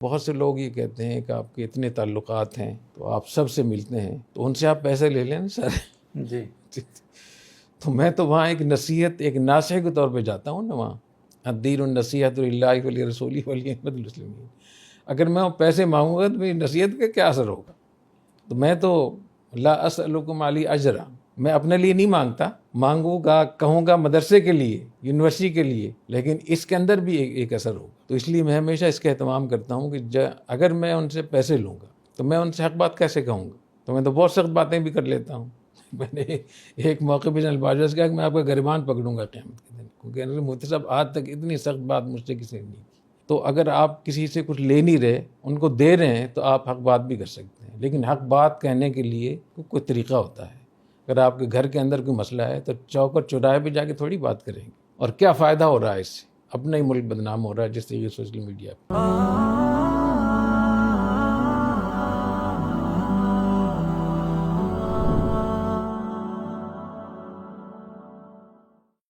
بہت سے لوگ یہ کہتے ہیں کہ آپ کے اتنے تعلقات ہیں تو آپ سب سے ملتے ہیں، تو ان سے آپ پیسے لے لیں نا سر. جی تو میں تو وہاں ایک نصیحت، ایک ناصح کے طور پہ جاتا ہوں نا وہاں. الدین النصیحۃ للہ ولرسولہ ولائمۃ المسلمین. اگر میں وہ پیسے مانگوں گا تو میری نصیحت کا کیا اثر ہوگا؟ تو میں تو لا اسألکم علی اجرا، میں اپنے لیے نہیں مانگتا، مانگوں گا کہوں گا مدرسے کے لیے، یونیورسٹی کے لیے، لیکن اس کے اندر بھی ایک اثر ہوگا. تو اس لیے میں ہمیشہ اس کا اہتمام کرتا ہوں کہ اگر میں ان سے پیسے لوں گا تو میں ان سے حق بات کیسے کہوں گا؟ تو میں تو بہت سخت باتیں بھی کر لیتا ہوں. میں نے ایک موقع پہ جنرل باجوہ سے کہا کہ میں آپ کا گریبان پکڑوں گا قیامت کے دن، کیونکہ مفتی صاحب آج تک اتنی سخت بات مجھ سے کسی نے نہیں کی. تو اگر آپ کسی سے کچھ لے نہیں رہے، ان کو دے رہے ہیں، تو آپ حق بات بھی کر سکتے ہیں. لیکن حق بات کہنے کے لیے کوئی طریقہ ہوتا ہے. اگر آپ کے گھر کے اندر کوئی مسئلہ ہے تو چوک اور چوراہے پہ جا کے تھوڑی بات کریں گے. اور کیا فائدہ ہو رہا ہے اس سے؟ اپنا ہی ملک بدنام ہو رہا ہے جس طریقے سے سوشل میڈیا پہ.